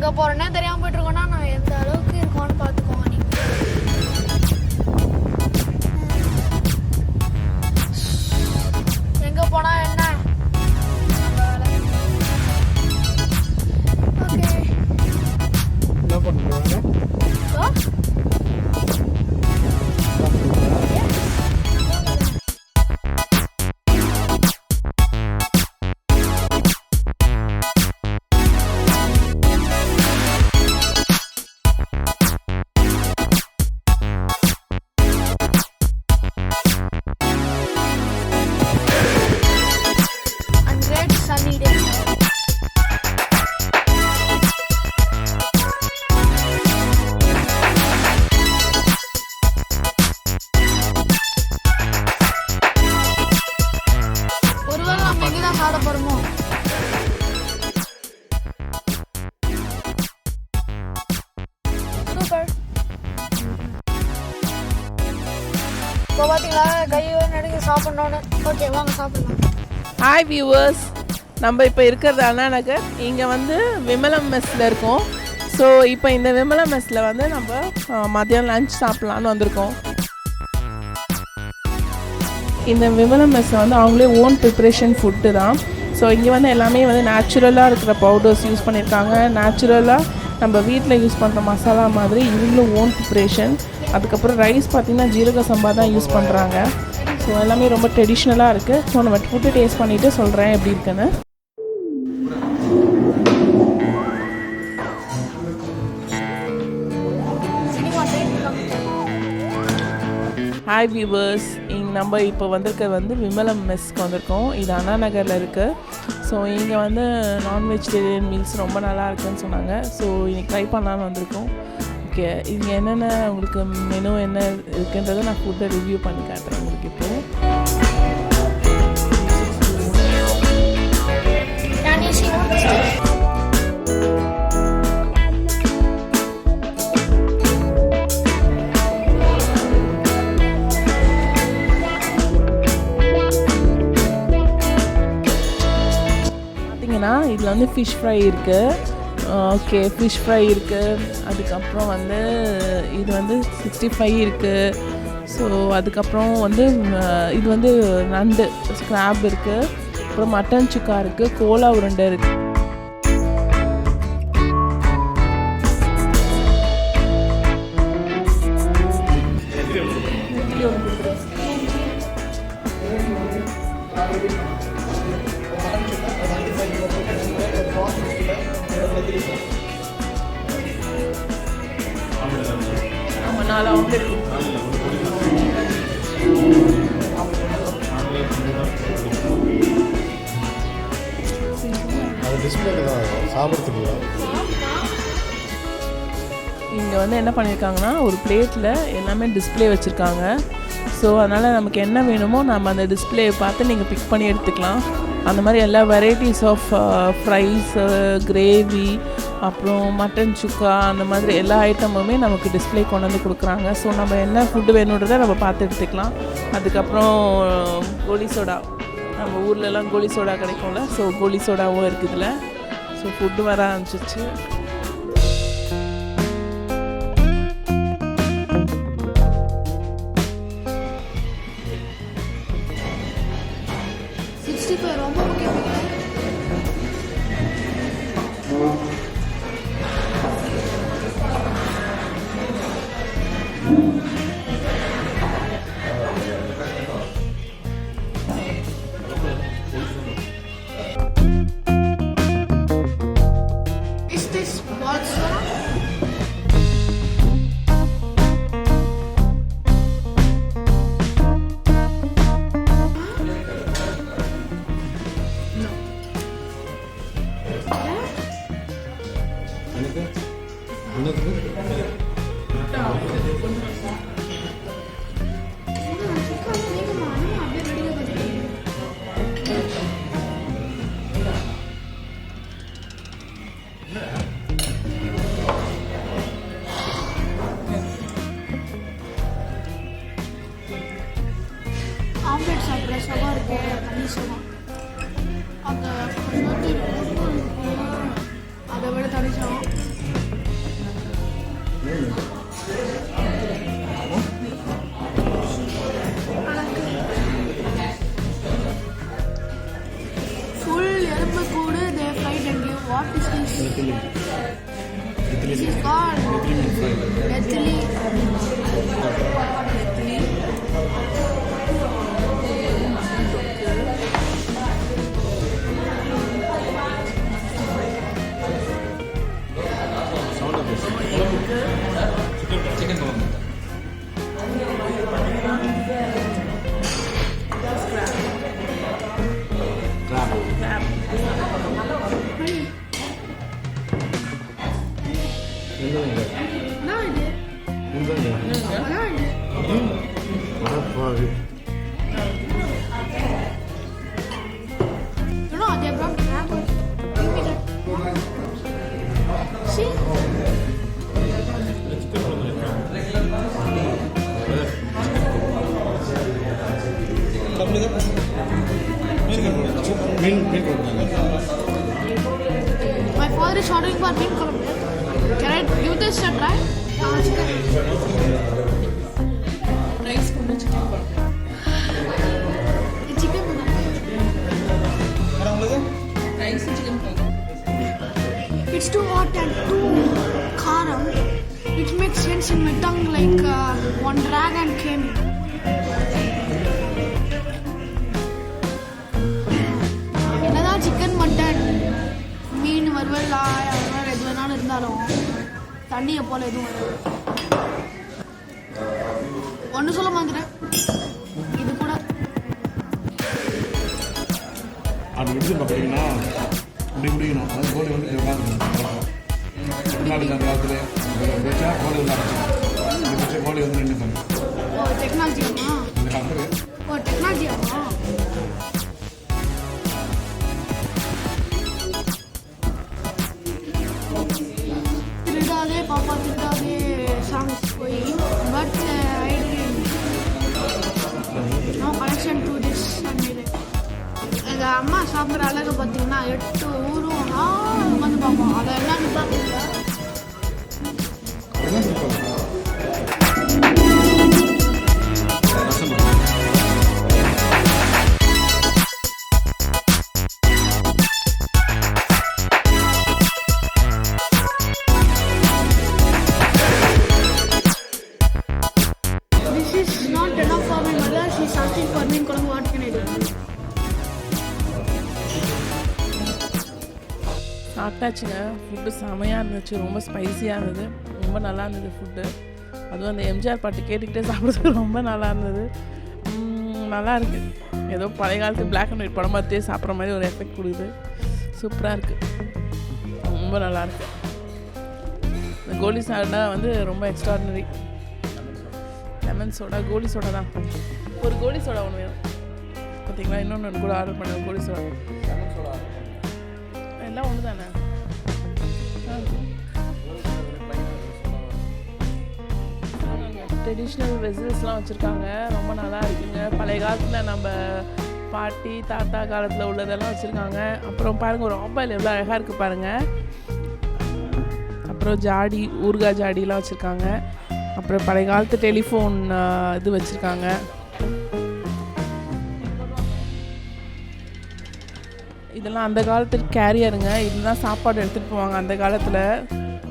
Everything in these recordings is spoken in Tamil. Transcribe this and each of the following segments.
எங்கே போகிறேன்னே தெரியாமல் போயிட்டுருக்கோன்னா நான் எந்த அளவுக்கு இருக்கோன்னு பார்த்துக்கோங்க நீங்கள். எங்கே போனால் என்ன ஓகே என்ன பண்ணுறாங்க? இப்போ பார்த்தீங்களா கையை நடுங்க சாப்பிட்ணுன்னு. ஓகே வாங்க சாப்பிட்லாம். ஹாய் வியூவர்ஸ், நம்ம இப்போ இருக்கிறது அண்ணா நகர். இங்கே வந்து விமலம் மெஸ்ஸில் இருக்கோம். ஸோ இப்போ இந்த விமலம் மெஸ்ஸில் வந்து நம்ம மதியம் லஞ்ச் சாப்பிட்லான்னு வந்திருக்கோம். இந்த விமலம் மெஸ்ஸை வந்து அவங்களே ஓன் ப்ரிப்ரேஷன் ஃபுட்டு தான். ஸோ இங்கே வந்து எல்லாமே வந்து நேச்சுரலாக இருக்கிற பவுடர்ஸ் யூஸ் பண்ணியிருக்காங்க. நேச்சுரலாக நம்ம வீட்டில் யூஸ் பண்ணுற மசாலா மாதிரி இவங்களும் ஓன் ப்ரிப்ரேஷன். அதுக்கப்புறம் ரைஸ் பார்த்திங்கன்னா ஜீரக சம்பா தான் யூஸ் பண்ணுறாங்க. ஸோ எல்லாமே ரொம்ப ட்ரெடிஷ்னலாக இருக்குது. ஸோ நம்ம ஃபுட்டு டேஸ்ட் பண்ணிவிட்டு சொல்கிறேன் எப்படி இருக்குன்னு. ஹாய் வியூவர்ஸ், இங்கே நம்ம இப்போ வந்திருக்க வந்து விமலம் மெஸ்க்கு வந்திருக்கோம். இது அண்ணா நகரில் இருக்குது. ஸோ இங்கே வந்து நான் வெஜிடேரியன் மீல்ஸ் ரொம்ப நல்லா இருக்குன்னு சொன்னாங்க. ஸோ இன்னைக்கு ட்ரை பண்ணலான்னு வந்திருக்கோம். ஓகே, இங்கே என்னென்ன உங்களுக்கு மெனு என்ன இருக்குன்றதை நான் ஃபுட்டை ரிவ்யூ பண்ணி காட்டுறேன் உங்களுக்கு இப்போது. பார்த்தீங்கன்னா இதில் வந்து ஃபிஷ் ஃப்ரை இருக்குது. ஓகே, ஃபிஷ் ஃப்ரை இருக்குது. அதுக்கப்புறம் வந்து இது வந்து 65 இருக்குது. ஸோ அதுக்கப்புறம் வந்து இது வந்து நண்டு ஸ்க்ராப் இருக்குது. அப்புறம் மட்டன் சுக்கா இருக்குது. கோலா உருண்டை இருக்குது. ஆமாம், 4 ஆம்லெட். இங்கே வந்து என்ன பண்ணியிருக்காங்கன்னா ஒரு பிளேட்டில் எல்லாமே டிஸ்பிளே வச்சுருக்காங்க. ஸோ அதனால் நமக்கு என்ன வேணுமோ நம்ம அந்த டிஸ்பிளேயை பார்த்து நீங்கள் பிக் பண்ணி எடுத்துக்கலாம். அந்த மாதிரி எல்லா வெரைட்டிஸ் ஆஃப் ஃப்ரைஸ், கிரேவி, அப்புறம் மட்டன் சுக்கா, அந்த மாதிரி எல்லா ஐட்டமுமே நமக்கு டிஸ்பிளே கொண்டு வந்து கொடுக்குறாங்க. ஸோ நம்ம என்ன ஃபுட்டு வேணுன்றதை நம்ம பார்த்து எடுத்துக்கலாம். அதுக்கப்புறம் கோலி சோடா, நம்ம ஊர்லலாம் கோலி சோடா கிடைக்கும்ல, ஸோ கோலி சோடாவும் இருக்குது இதில். ஸோ ஃபுட்டு வர ஆரம்பிச்சிச்சு. ரொம்ப முக்கியம். Is this balsa? ஆம்லெட் சாப்பிட்ற சவா இருக்கு, தண்ணி சவா. அந்த அதை விட தண்ணி சவா Full எறும்பு கூடு they fried and give. What is this? This is called ethylene. Chicken குழம்பு They brought crab. Give me that. See? My father is ordering for meat column. Can I give this a try? Rice கொண்டு chicken Chicken. Rice chicken It's too hot and too karam. It makes sense in my tongue like one dragon came. என்னதான் சிக்கன் மட்டன் மீன் வறுவல் அதெல்லாம் எது வேணாலும் இருந்தாலும் தண்ணியை போல எதுவும் வராது. ஒன்று சொல்ல மாட்டேன் இது கூட அது விடுது பார்த்தீங்கன்னா இப்படி குடிக்கணும். அது கோழி வந்து உட்காந்துக்கணும். அந்த காலத்தில் வச்சா கோழி வச்சா கோழி வந்து ரெண்டு பண்ணு ஓ டெக்னாலஜியாமா இந்த காலத்தில் ஓ டெக்னாலஜியாமா திருடாதே பாப்பா திருடாதே சாங்ஸ் போய் but I know connection to this எங்கள் அம்மா சாப்பிட்ற அழகு பார்த்தீங்கன்னா 8 ஊரும் உட்காந்து பார்ப்போம். அதை என்னன்னு பார்த்தீங்களா This is not enough for my mother. She's asking for me in Colombo. What can I do? சாப்பிட்டாச்சுங்க. ஃபுட்டு செமையாக இருந்துச்சு, ரொம்ப ஸ்பைஸியாக இருந்தது, ரொம்ப நல்லா இருந்தது ஃபுட்டு. அதுவும் அந்த எம்ஜிஆர் பாட்டு கேட்டுக்கிட்டே சாப்பிட்றதுக்கு ரொம்ப நல்லா இருந்தது. நல்லா இருக்குது, ஏதோ பழைய காலத்து பிளாக் அண்ட் ஒயிட் படம் பார்த்தே சாப்பிட்ற மாதிரி ஒரு எஃபெக்ட் கொடுக்குது. சூப்பராக இருக்குது, ரொம்ப நல்லாயிருக்கு. இந்த கோலி சோடா வந்து ரொம்ப எக்ஸ்ட்ராடினரி. லெமன் சோடா, கோலி சோடா தான். ஒரு கோலி சோடா ஒன்று வேணும் பார்த்தீங்களா. இன்னொன்று கூட ஆர்டர் பண்ணுவேன், கோலி சோடா. எல்லாம் ஒன்று தானே. ட்ரெடிஷ்னல் வெசல்ஸ்லாம் வச்சுருக்காங்க, ரொம்ப நல்லா இருக்குங்க. பழைய காலத்தில் நம்ம பாட்டி தாத்தா காலத்தில் உள்ளதெல்லாம் வச்சுருக்காங்க. அப்புறம் பாருங்கள், ஒரு ஆப்பாயில் எவ்வளோ அழகாக இருக்குது பாருங்கள். அப்புறம் ஜாடி, ஊறுகாய் ஜாடிலாம் வச்சுருக்காங்க. அப்புறம் பழைய காலத்து டெலிஃபோன் இது வச்சுருக்காங்க. இதெல்லாம் அந்த காலத்து கேரியருங்க. இதுதான் சாப்பாடு எடுத்துகிட்டு போவாங்க அந்த காலத்தில்.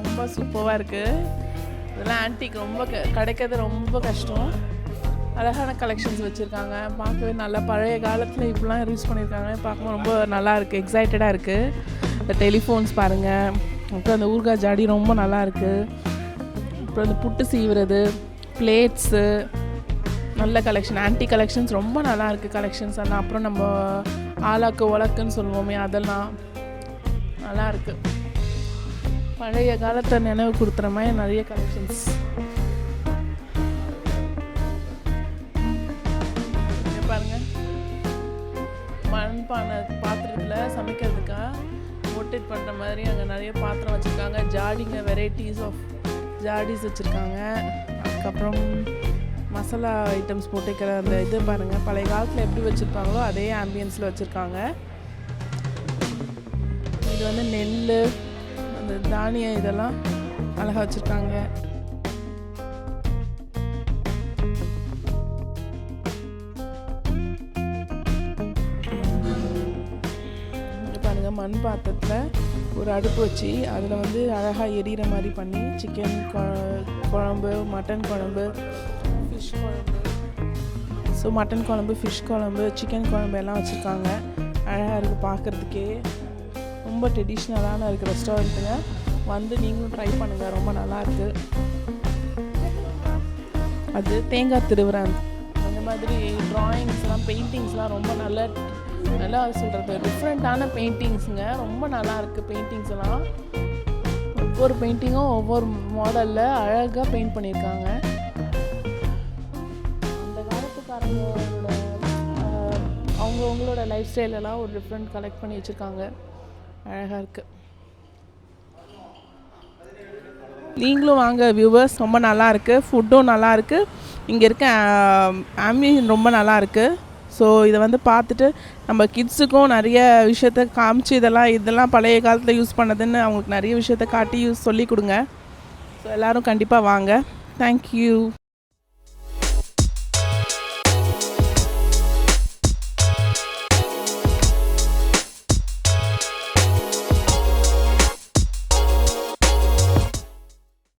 ரொம்ப சூப்பராக இருக்குது. இதெல்லாம் ஆன்டிக், ரொம்ப கிடைக்கிறது ரொம்ப கஷ்டம். அழகான கலெக்ஷன்ஸ் வச்சுருக்காங்க, பார்க்கவே நல்லா. பழைய காலத்தில் இப்படிலாம் யூஸ் பண்ணியிருக்காங்க, பார்க்கும்போது ரொம்ப நல்லா இருக்குது, எக்ஸைட்டடாக இருக்குது. இந்த டெலிஃபோன்ஸ் பாருங்கள். அப்புறம் அந்த ஊறுகாய் ஜாடி ரொம்ப நல்லா இருக்குது. அப்புறம் இந்த புட்டு சீவுறது, பிளேட்ஸு, நல்ல கலெக்ஷன், ஆன்டி கலெக்ஷன்ஸ் ரொம்ப நல்லா இருக்குது கலெக்ஷன்ஸ் எல்லாம். அப்புறம் நம்ம ஆளாக்கு உலக்குன்னு சொல்லுவோமே, அதெல்லாம் நல்லா இருக்குது. பழைய காலத்தை நினைவு கொடுத்துற மாதிரி நிறைய கலெக்ஷன்ஸ். பாருங்க, மண்பானை பாத்திரத்தில் சமைக்கிறதுக்காக ரொட்டேட் பண்ணுற மாதிரி அங்கே நிறைய பாத்திரம் வச்சுருக்காங்க. ஜாடிங்க, வெரைட்டிஸ் ஆஃப் ஜாடிஸ் வச்சுருக்காங்க. அதுக்கப்புறம் மசாலா ஐட்டம்ஸ் போட்டுக்கிற அந்த இது பாருங்கள், பழைய காலத்தில் எப்படி வச்சுருப்பாங்களோ அதே ஆம்பியன்ஸில் வச்சுருக்காங்க. இது வந்து நெல், அந்த தானியம், இதெல்லாம் அழகாக வச்சுருக்காங்க. மண் பாத்திரத்தில் ஒரு அடுப்பு வச்சு அதில் வந்து அழகாக எரியிற மாதிரி பண்ணி சிக்கன் குழம்பு, மட்டன் குழம்பு, ஃபிஷ் குழம்பு, ஸோ மட்டன் குழம்பு, ஃபிஷ் குழம்பு, சிக்கன் குழம்பு எல்லாம் வச்சுருக்காங்க. அழகாக இருக்குது பார்க்குறதுக்கே. ரொம்ப ட்ரெடிஷ்னலான இருக்குது ரெஸ்டாரண்ட்டுங்க. வந்து நீங்களும் ட்ரை பண்ணுங்கள், ரொம்ப நல்லாயிருக்கு. அது தேங்காய் திருவுறன் அந்த மாதிரி ட்ராயிங்ஸ்லாம், பெயிண்டிங்ஸ்லாம் ரொம்ப நல்லா சொல்கிறது டிஃப்ரெண்ட்டான பெயிண்டிங்ஸுங்க. ரொம்ப நல்லா இருக்குது பெயிண்டிங்ஸ் எல்லாம். ஒவ்வொரு பெயிண்டிங்கும் ஒவ்வொரு மாடலில் அழகாக பெயிண்ட் பண்ணியிருக்காங்க. அந்த காலத்துக்காரங்களோட அவங்களோட லைஃப் ஸ்டைலெல்லாம் ஒரு டிஃப்ரெண்ட் கலெக்ட் பண்ணி வச்சுருக்காங்க. அழகாக இருக்குது. நீங்களும் வாங்க வியூவர்ஸ், ரொம்ப நல்லாயிருக்கு. ஃபுட்டும் நல்லாயிருக்கு. இங்கே இருக்க ஆம்பியன் ரொம்ப நல்லாயிருக்கு. ஸோ இதை வந்து பார்த்துட்டு நம்ம கிட்ஸுக்கும் நிறைய விஷயத்த காமிச்சு இதெல்லாம் பழைய காலத்தில் யூஸ் பண்ணதுன்னு அவங்களுக்கு நிறைய விஷயத்த காட்டி சொல்லி கொடுங்க. ஸோ எல்லோரும் கண்டிப்பாக வாங்க. தேங்க்யூ.